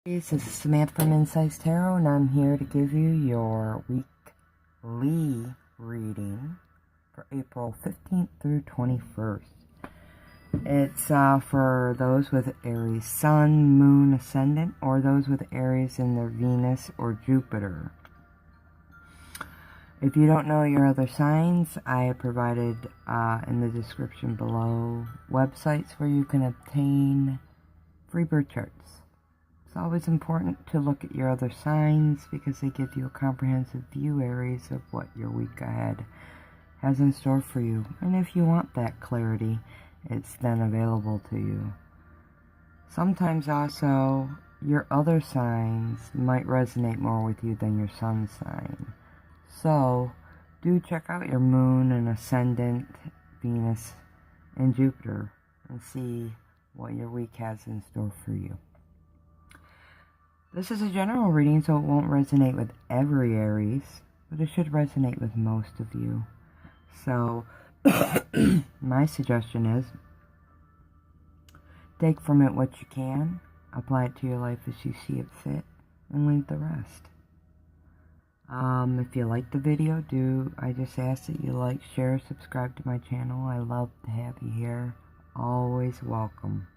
This is Samantha from Insights Tarot, and I'm here to give you your weekly reading for April 15th through 21st. It's for those with Aries Sun, Moon, Ascendant, or those with Aries in their Venus or Jupiter. If you don't know your other signs, I have provided in the description below websites where you can obtain free birth charts. It's always important to look at your other signs because they give you a comprehensive view, Aries, of what your week ahead has in store for you. And if you want that clarity, it's then available to you. Sometimes also, your other signs might resonate more with you than your sun sign. So, do check out your moon and ascendant, Venus and Jupiter, and see what your week has in store for you. This is a general reading, so it won't resonate with every Aries, but it should resonate with most of you. So, my suggestion is, take from it what you can, apply it to your life as you see it fit, and leave the rest. If you like the video, I just ask that you like, share, subscribe to my channel. I love to have you here. Always welcome.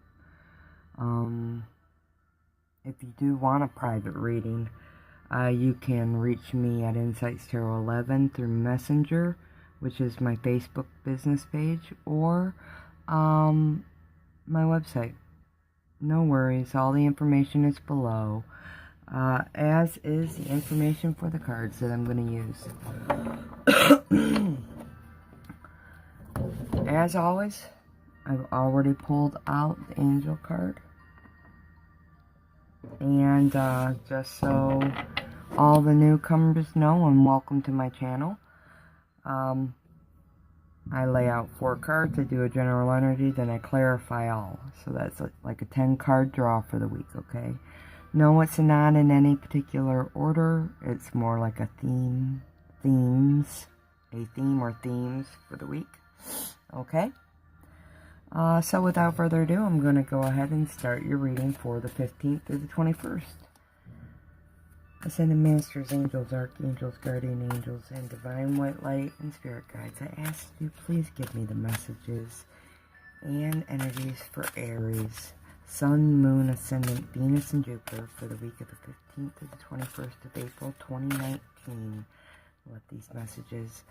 If you do want a private reading, you can reach me at Insights Tarot 11 through Messenger, which is my Facebook business page, or my website. No worries, all the information is below, as is the information for the cards that I'm going to use. As always, I've already pulled out the angel card. And just so all the newcomers know, and welcome to my channel. I lay out 4 cards, I do a general energy, then I clarify all. So that's like a 10 card draw for the week, okay? No, it's not in any particular order. It's more like a theme or themes for the week, okay? So without further ado, I'm going to go ahead and start your reading for the 15th through the 21st. Ascended Masters, Angels, Archangels, Guardian Angels, and Divine White Light and Spirit Guides, I ask you please give me the messages and energies for Aries, Sun, Moon, Ascendant, Venus, and Jupiter for the week of the 15th through the 21st of April 2019. Let these messages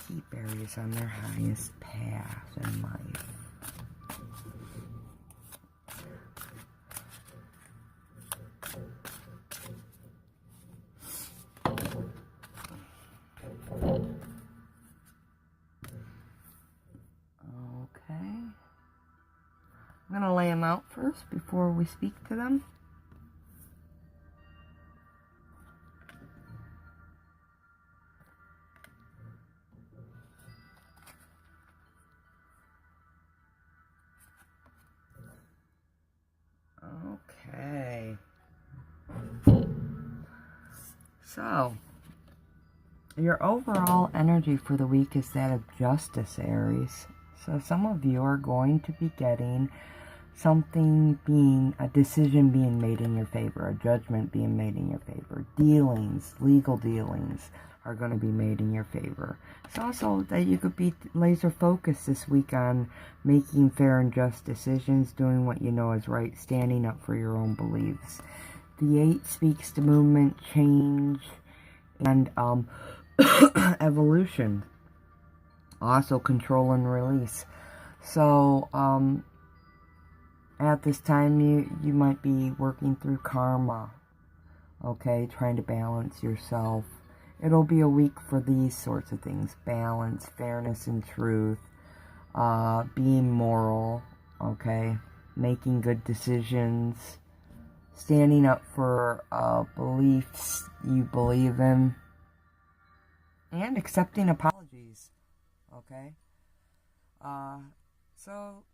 keep Aries on their highest path in life. I'm going to lay them out first before we speak to them. Okay. So, your overall energy for the week is that of justice, Aries. So some of you are going to be getting a decision being made in your favor, a judgment being made in your favor. Legal dealings are going to be made in your favor. It's also that you could be laser focused this week on making fair and just decisions, doing what you know is right, standing up for your own beliefs. The 8 speaks to movement, change, and evolution. Also control and release. So, at this time, you might be working through karma, okay, trying to balance yourself. It'll be a week for these sorts of things: balance, fairness, and truth, being moral, okay, making good decisions, standing up for beliefs you believe in, and accepting apologies, okay? So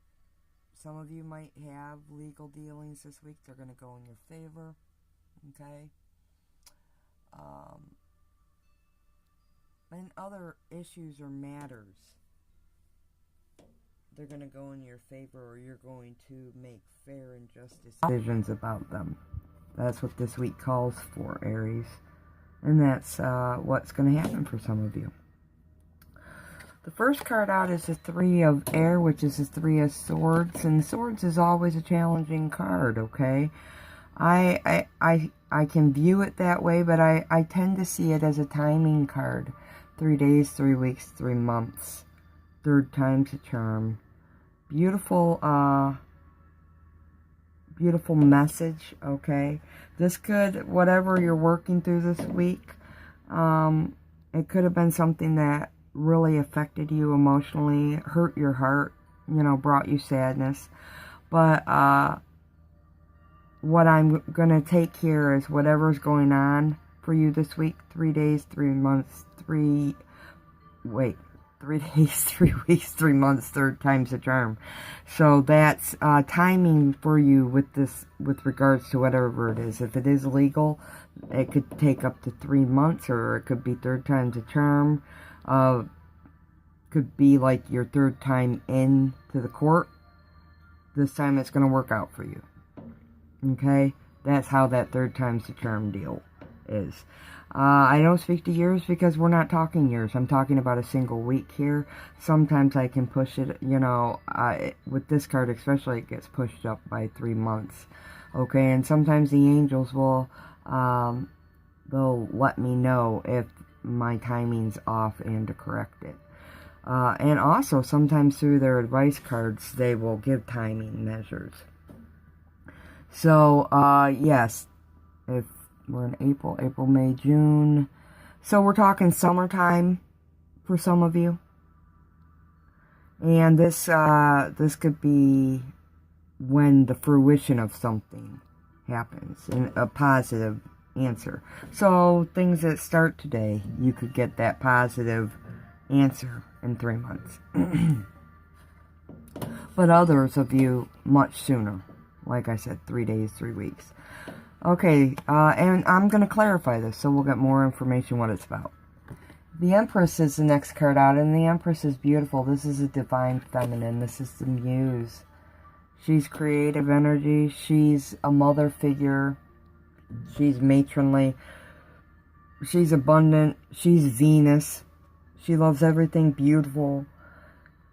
some of you might have legal dealings this week. They're going to go in your favor, okay? And other issues or matters, they're going to go in your favor, or you're going to make fair and just decisions about them. That's what this week calls for, Aries. And that's what's going to happen for some of you. The first card out is the Three of Air, which is the Three of Swords. And Swords is always a challenging card, okay? I can view it that way, but I tend to see it as a timing card. 3 days, 3 weeks, 3 months. Third time's a charm. Beautiful, beautiful message, okay? This could, whatever you're working through this week, it could have been something that really affected you emotionally, hurt your heart, you know, brought you sadness. But what I'm going to take here is whatever's going on for you this week, 3 days, 3 months, 3 days, 3 weeks, 3 months, third time's a charm. So that's timing for you with this, with regards to whatever it is. If it is legal, it could take up to 3 months, or it could be third time's a charm. Could be like your third time in to the court. This time it's going to work out for you. Okay? That's how that third time's the charm deal is. I don't speak to years because we're not talking years. I'm talking about a single week here. Sometimes I can push it, you know, with this card especially, it gets pushed up by 3 months. Okay? And sometimes the angels will, they'll let me know if my timing's off and to correct it. And also, sometimes through their advice cards, they will give timing measures. So, yes, if we're in April, May, June. So we're talking summertime for some of you. And this could be when the fruition of something happens, and a positive answer. So things that start today, you could get that positive answer in 3 months. But others of you much sooner. Like I said, 3 days, 3 weeks. Okay, and I'm going to clarify this, so we'll get more information what it's about. The Empress is the next card out, and the Empress is beautiful. This is a divine feminine. This is the muse. She's creative energy. She's a mother figure. She's matronly. She's abundant. She's Venus. She loves everything beautiful.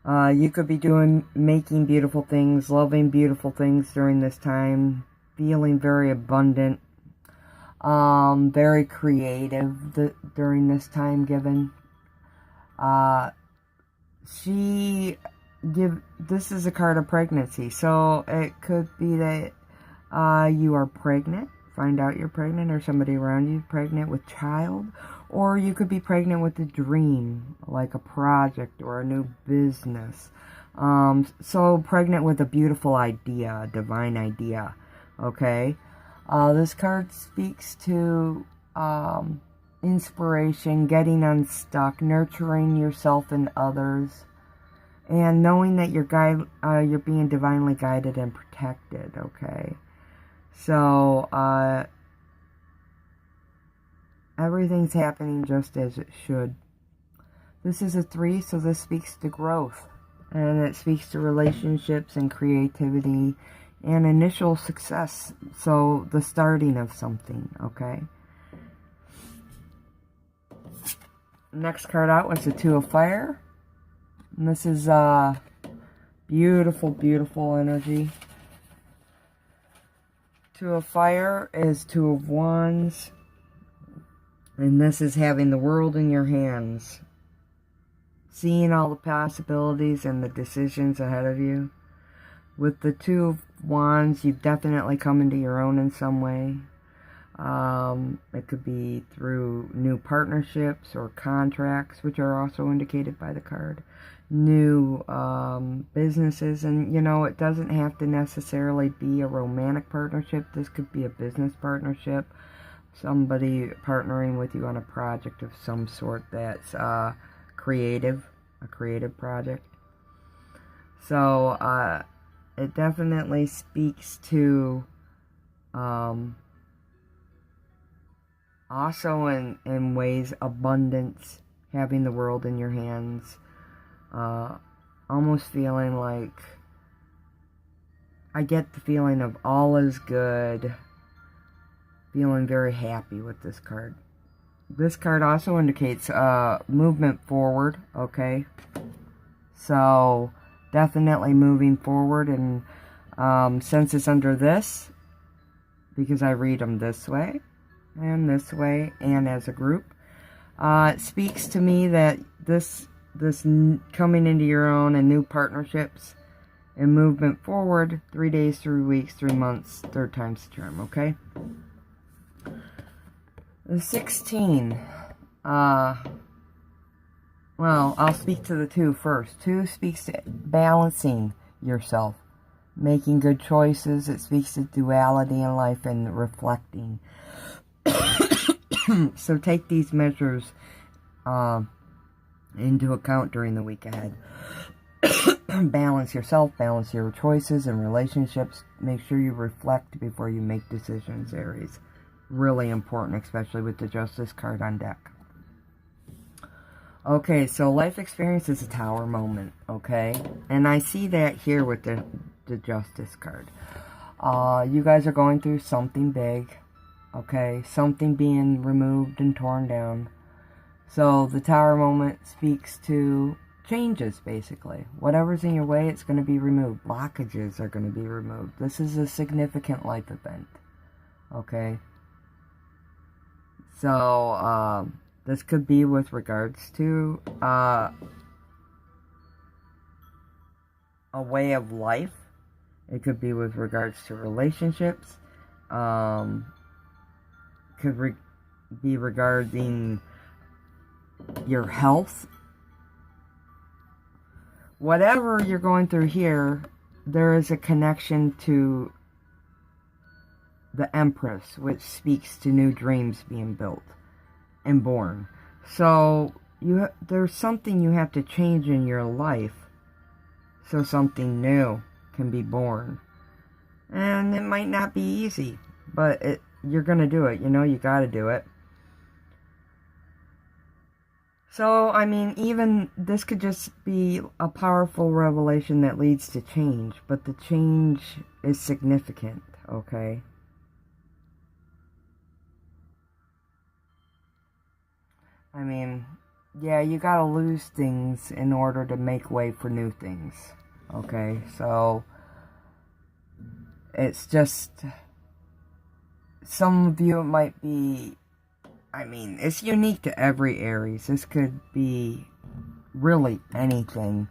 You could be making beautiful things, loving beautiful things during this time, feeling very abundant, very creative during this time given. This is a card of pregnancy, so it could be that you are pregnant, find out you're pregnant, or somebody around you pregnant with child. Or you could be pregnant with a dream, like a project or a new business. So pregnant with a beautiful idea, a divine idea. Okay? This card speaks to inspiration, getting unstuck, nurturing yourself and others, and knowing that you're being divinely guided and protected. Okay? So, everything's happening just as it should. This is a 3, so this speaks to growth. And it speaks to relationships and creativity and initial success. So, the starting of something, okay? Next card out was the 2 of Fire. And this is beautiful, beautiful energy. 2 of Fire is 2 of Wands. And this is having the world in your hands. Seeing all the possibilities and the decisions ahead of you. With the 2 of Wands, you've definitely come into your own in some way. It could be through new partnerships or contracts, which are also indicated by the card. New businesses. And, you know, it doesn't have to necessarily be a romantic partnership. This could be a business partnership. Somebody partnering with you on a project of some sort that's creative, a creative project. So, it definitely speaks to, also in ways, abundance, having the world in your hands, almost feeling like, I get the feeling of all is good, feeling very happy with this card. This card also indicates movement forward, okay? So, definitely moving forward. And since it's under this, because I read them this way, and as a group, it speaks to me that this coming into your own and new partnerships and movement forward, 3 days, 3 weeks, 3 months, third time's the charm, okay? The 16, well, I'll speak to the 2 first. 2 speaks to balancing yourself, making good choices. It speaks to duality in life and reflecting. So take these measures into account during the week ahead. Balance yourself, balance your choices and relationships. Make sure you reflect before you make decisions, Aries. Really important, especially with the Justice card on deck. Okay, so life experience is a Tower moment, okay? And I see that here with the Justice card. You guys are going through something big, okay? Something being removed and torn down. So the Tower moment speaks to changes, basically. Whatever's in your way, it's going to be removed. Blockages are going to be removed. This is a significant life event, okay? So, this could be with regards to a way of life. It could be with regards to relationships. Could be regarding your health. Whatever you're going through here, there is a connection to the Empress, which speaks to new dreams being built and born. So there's something you have to change in your life so something new can be born. And it might not be easy, but you're going to do it. You know, you got to do it. So, I mean, even this could just be a powerful revelation that leads to change, but the change is significant, okay? I mean, yeah, you gotta lose things in order to make way for new things, okay? So, it's just, some of you might be, I mean, it's unique to every Aries. This could be really anything,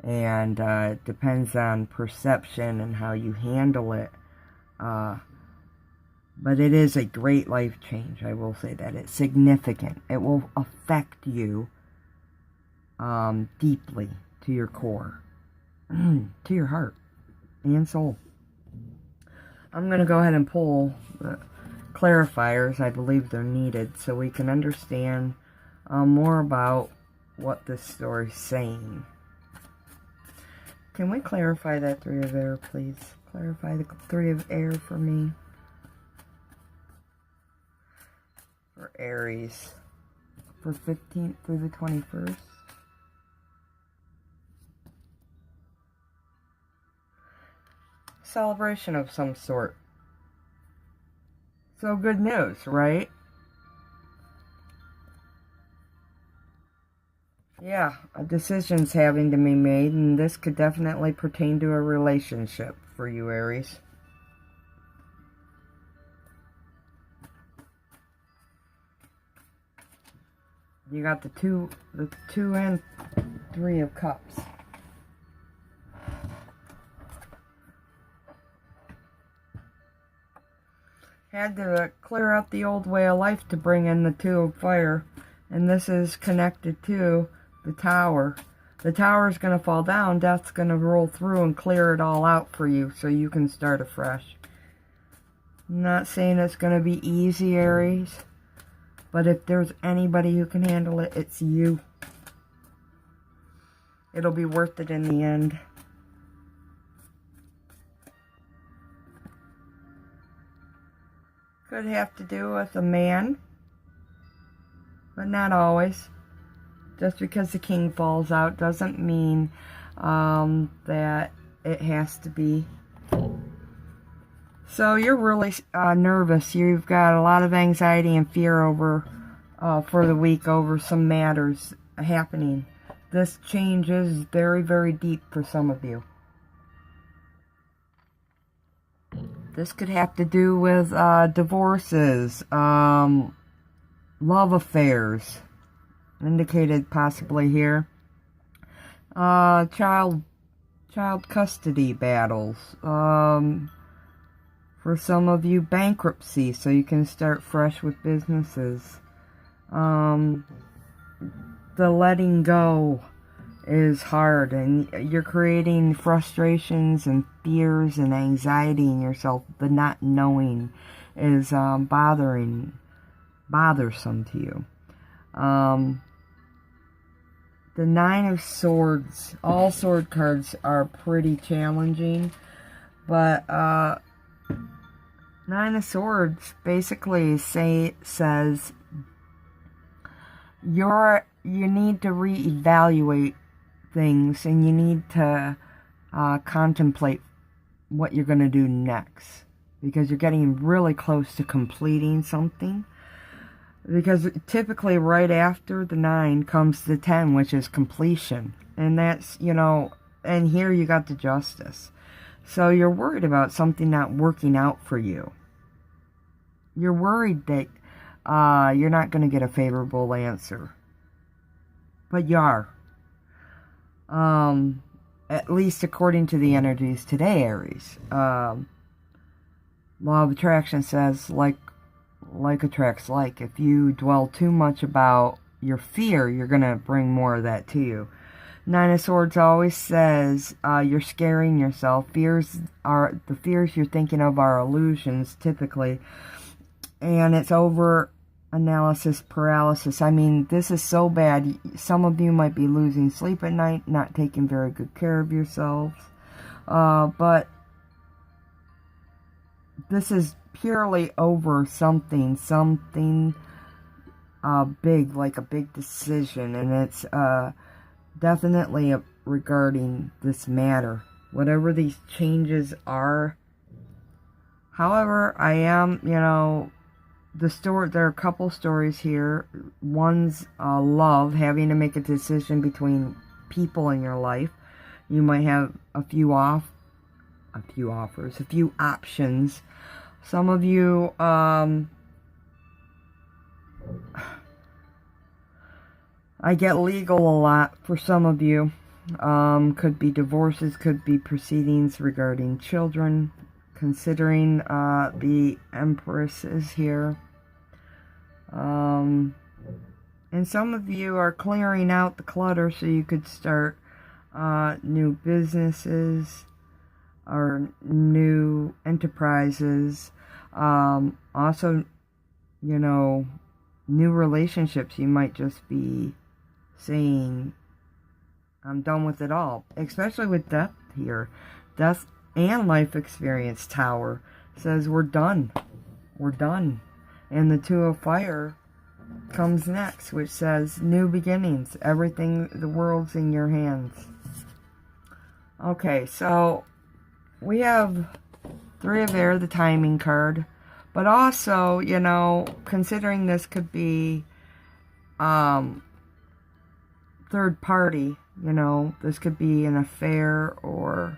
and it depends on perception and how you handle it. But it is a great life change, I will say that. It's significant. It will affect you deeply to your core, to your heart and soul. I'm going to go ahead and pull the clarifiers. I believe they're needed so we can understand more about what this story is saying. Can we clarify that 3 of air, please? Clarify the 3 of air for me. For Aries, for 15th through the 21st. Celebration of some sort. So good news, right? Yeah, a decision's having to be made, and this could definitely pertain to a relationship for you, Aries. You got the two and 3 of cups. Had to clear out the old way of life to bring in the 2 of fire. And this is connected to the Tower. The Tower is going to fall down. Death's going to roll through and clear it all out for you so you can start afresh. I'm not saying it's going to be easy, Aries. But if there's anybody who can handle it, it's you. It'll be worth it in the end. Could have to do with a man. But not always. Just because the king falls out doesn't mean that it has to be So you're really nervous. You've got a lot of anxiety and fear over for the week over some matters happening. This change is very, very deep for some of you. This could have to do with divorces, love affairs, indicated possibly here. Child custody battles. For some of you, bankruptcy, so you can start fresh with businesses. The letting go is hard, and you're creating frustrations and fears and anxiety in yourself. The not knowing is bothersome to you. The Nine of Swords, all sword cards are pretty challenging, but Nine of Swords basically says you need to reevaluate things, and you need to contemplate what you're going to do next, because you're getting really close to completing something. Because typically right after the 9 comes the 10, which is completion. And that's, and here you got the Justice. So you're worried about something not working out for you. You're worried that you're not going to get a favorable answer. But you are. At least according to the energies today, Aries. Law of Attraction says, like attracts like. If you dwell too much about your fear, you're going to bring more of that to you. Nine of Swords always says you're scaring yourself. The fears you're thinking of are illusions, typically. And it's over analysis paralysis. I mean, this is so bad. Some of you might be losing sleep at night, not taking very good care of yourselves. But this is purely over something big, like a big decision, and it's definitely regarding this matter, whatever these changes are. However, I am, there are a couple stories here. One's love, having to make a decision between people in your life. You might have a few options. Some of you, I get legal a lot for some of you. Could be divorces, could be proceedings regarding children, considering the Empress is here. And some of you are clearing out the clutter so you could start new businesses or new enterprises. Also, new relationships. You might just be saying, I'm done with it all. Especially with death here. Death and life experience tower says we're done. We're done. And the Two of Fire comes next, which says new beginnings. Everything, the world's in your hands. Okay, so we have Three of Air, the timing card. But also, considering this could be third party, this could be an affair or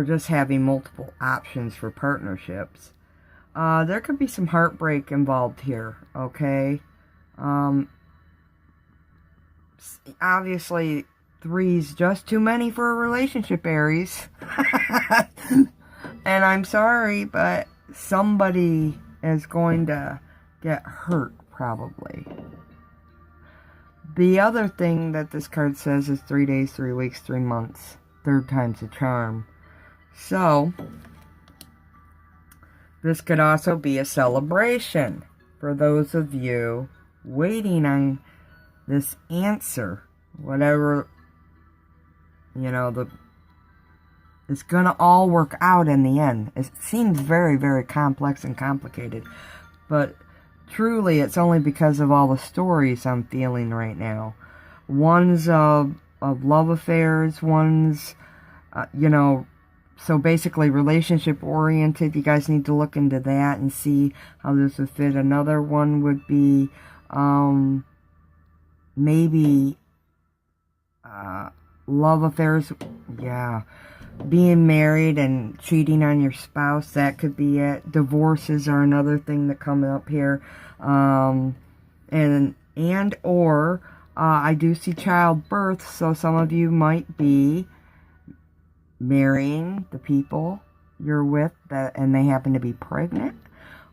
just having multiple options for partnerships. There could be some heartbreak involved here, okay? Obviously, 3's just too many for a relationship, Aries. And I'm sorry, but somebody is going to get hurt, probably. The other thing that this card says is 3 days, 3 weeks, 3 months. Third time's a charm. So, this could also be a celebration for those of you waiting on this answer. Whatever, it's going to all work out in the end. It seems very, very complex and complicated. But truly, it's only because of all the stories I'm feeling right now. One's of love affairs. One's, So basically relationship oriented. You guys need to look into that and see how this would fit. Another one would be maybe love affairs. Yeah. Being married and cheating on your spouse, that could be it. Divorces are another thing that come up here. I do see childbirth, so some of you might be marrying the people you're with and they happen to be pregnant,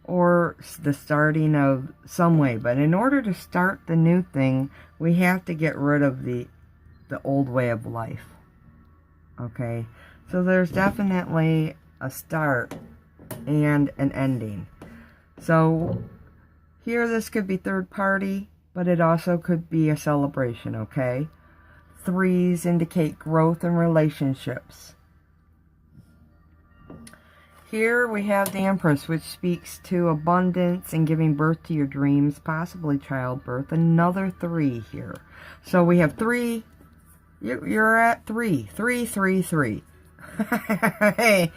or the starting of some way. But in order to start the new thing, we have to get rid of the old way of life. Okay? So there's definitely a start and an ending. So here this could be third party, but it also could be a celebration, okay? 3s indicate growth in relationships. Here we have the Empress, which speaks to abundance and giving birth to your dreams, possibly childbirth. Another 3 here. So we have 3. You're at 3. 3, 3, 3. Hey.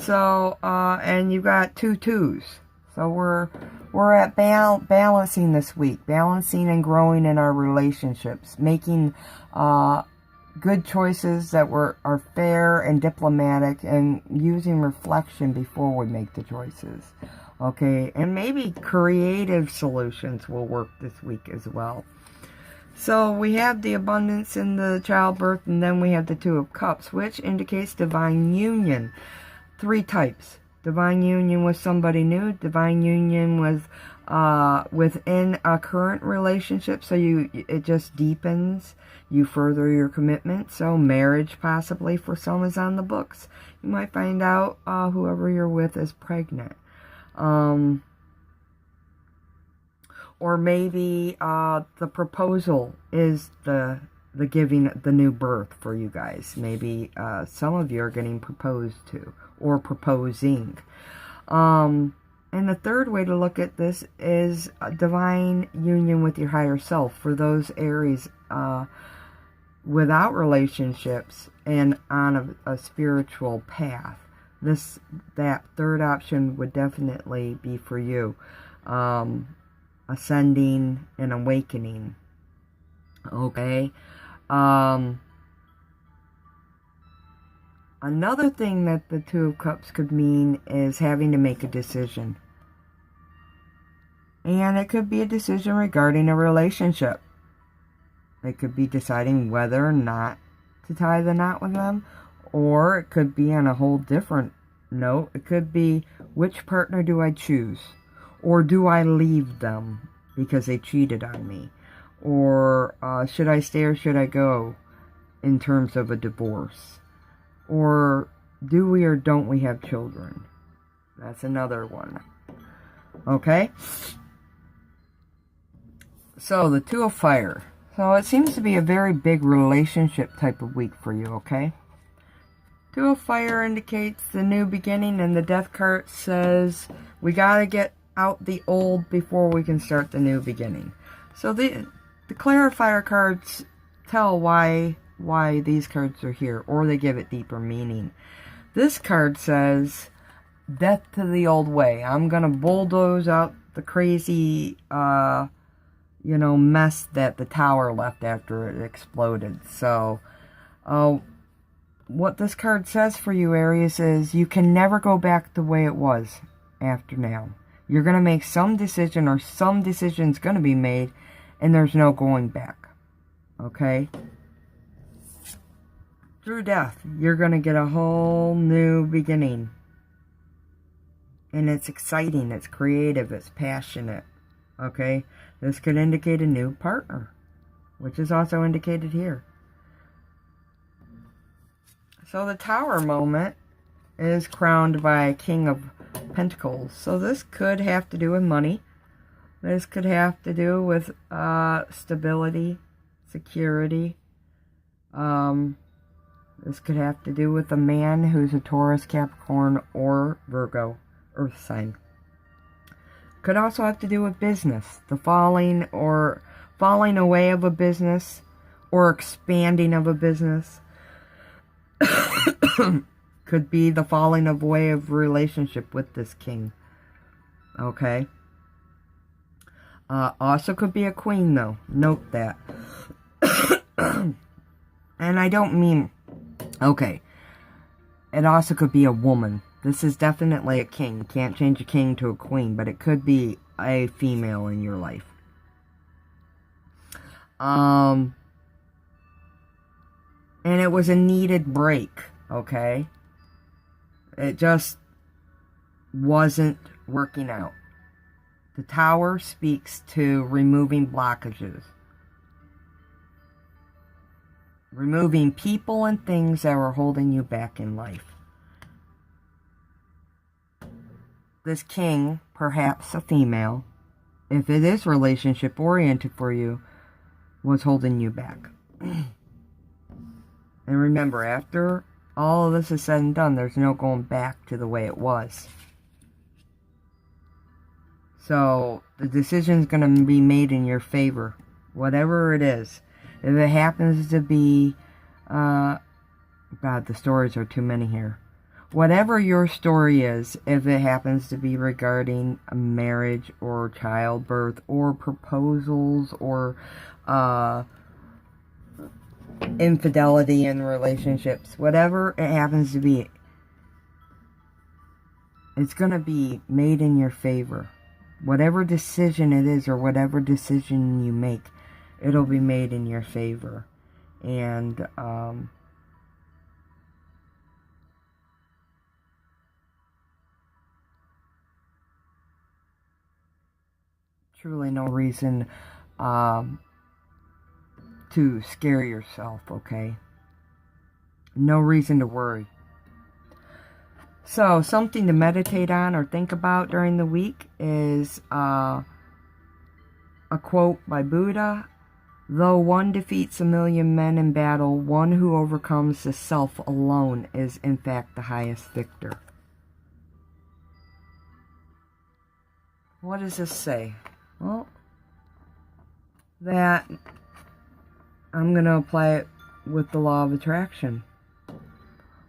So, and you got 2 2s. So we're at balancing this week. Balancing and growing in our relationships. Making good choices that are fair and diplomatic, and using reflection before we make the choices. Okay, and maybe creative solutions will work this week as well. So we have the abundance in the childbirth, and then we have the 2 of Cups, which indicates divine union. 3 types. Divine union with somebody new, divine union with within a current relationship, so it just deepens. You further your commitment. So marriage possibly for some is on the books. You might find out whoever you're with is pregnant. Or maybe the proposal is the giving the new birth for you guys. Maybe some of you are getting proposed to or proposing. And the third way to look at this is a divine union with your higher self. For those Aries without relationships and on a spiritual path, that third option would definitely be for you. Ascending and awakening. Okay. Another thing that the 2 of Cups could mean is having to make a decision. And it could be a decision regarding a relationship. It could be deciding whether or not to tie the knot with them. Or it could be on a whole different note. It could be, which partner do I choose? Or do I leave them because they cheated on me? Or should I stay or should I go in terms of a divorce? Or do we or don't we have children? That's another one. Okay? So the 2 of Fire. So it seems to be a very big relationship type of week for you, okay? 2 of Fire indicates the new beginning, and the Death card says we got to get out the old before we can start the new beginning. So the clarifier cards tell why these cards are here, or they give it deeper meaning. This card says death to the old way. I'm gonna bulldoze out the crazy mess that the tower left after it exploded. So what this card says for you, Aries, is you can never go back the way it was after now. You're going to make some decision, or some decision's going to be made, and there's no going back. Okay? Through death, you're going to get a whole new beginning. And it's exciting, it's creative, it's passionate. Okay? This could indicate a new partner, which is also indicated here. So the Tower moment is crowned by King of Pentacles. So this could have to do with money. This could have to do with stability, security. This could have to do with a man who's a Taurus, Capricorn, or Virgo, Earth sign. Could also have to do with business, the falling away of a business, or expanding of a business. Could be the falling away of relationship with this king. Okay? Also could be a queen, though. Note that. And I don't mean... Okay. It also could be a woman. This is definitely a king. Can't change a king to a queen, but it could be a female in your life. And it was a needed break, okay? It just wasn't working out. The Tower speaks to removing blockages. Removing people and things that were holding you back in life. This king, perhaps a female, if it is relationship oriented for you, was holding you back. And remember, after all of this is said and done, there's no going back to the way it was. So, the decision's going to be made in your favor. Whatever it is. If it happens to be... God, the stories are too many here. Whatever your story is, if it happens to be regarding a marriage or childbirth or proposals or infidelity in relationships, whatever it happens to be, it's going to be made in your favor. Whatever decision it is or whatever decision you make, it'll be made in your favor. And truly no reason to scare yourself, okay? No reason to worry. So, something to meditate on or think about during the week is a quote by Buddha. Though one defeats 1,000,000 men in battle, one who overcomes the self alone is in fact the highest victor. What does this say? Well, that I'm going to apply it with the law of attraction.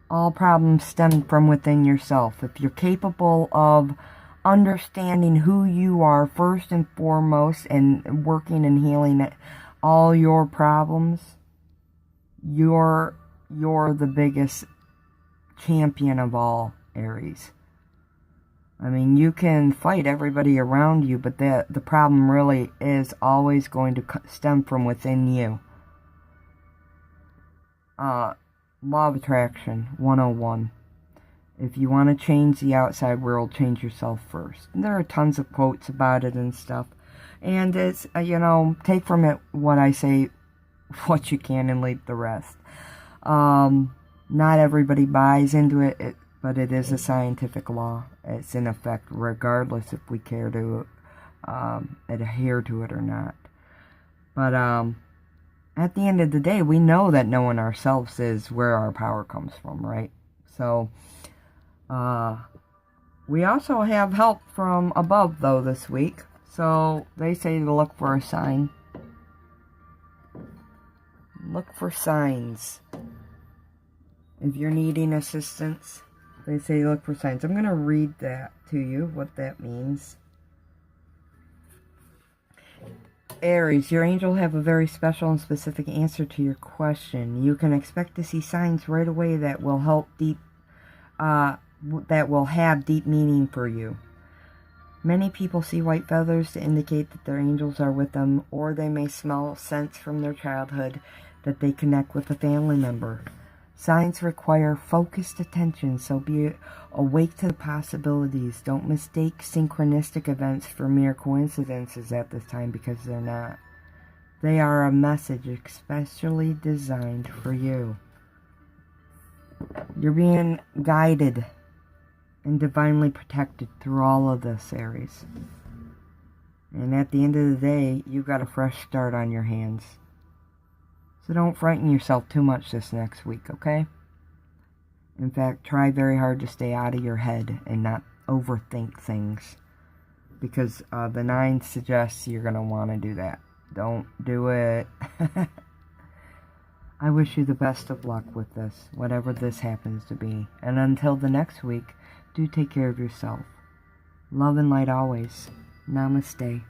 All problems stem from within yourself. If you're capable of understanding who you are first and foremost and working and healing it, all your problems, you're the biggest champion of all, Aries. I mean, you can fight everybody around you, but the problem really is always going to stem from within you. Law of Attraction 101. If you want to change the outside world, change yourself first. And there are tons of quotes about it and stuff. And it's, take from it what I say, what you can, and leave the rest. Not everybody buys into it, but it is a scientific law. It's in effect regardless if we care to adhere to it or not. But at the end of the day, we know that knowing ourselves is where our power comes from, right? So, we also have help from above, though, this week. So, they say to look for a sign. Look for signs. If you're needing assistance, they say look for signs. I'm going to read that to you, what that means. Aries, your angel will have a very special and specific answer to your question. You can expect to see signs right away that will help that will have deep meaning for you. Many people see white feathers to indicate that their angels are with them, or they may smell scents from their childhood that they connect with a family member. Signs require focused attention, so be awake to the possibilities. Don't mistake synchronistic events for mere coincidences at this time, because they're not. They are a message especially designed for you. You're being guided and divinely protected through all of this, Aries. And at the end of the day, you've got a fresh start on your hands. So don't frighten yourself too much this next week, okay? In fact, try very hard to stay out of your head and not overthink things. Because the 9 suggests you're going to want to do that. Don't do it. I wish you the best of luck with this, whatever this happens to be. And until the next week, do take care of yourself. Love and light always. Namaste.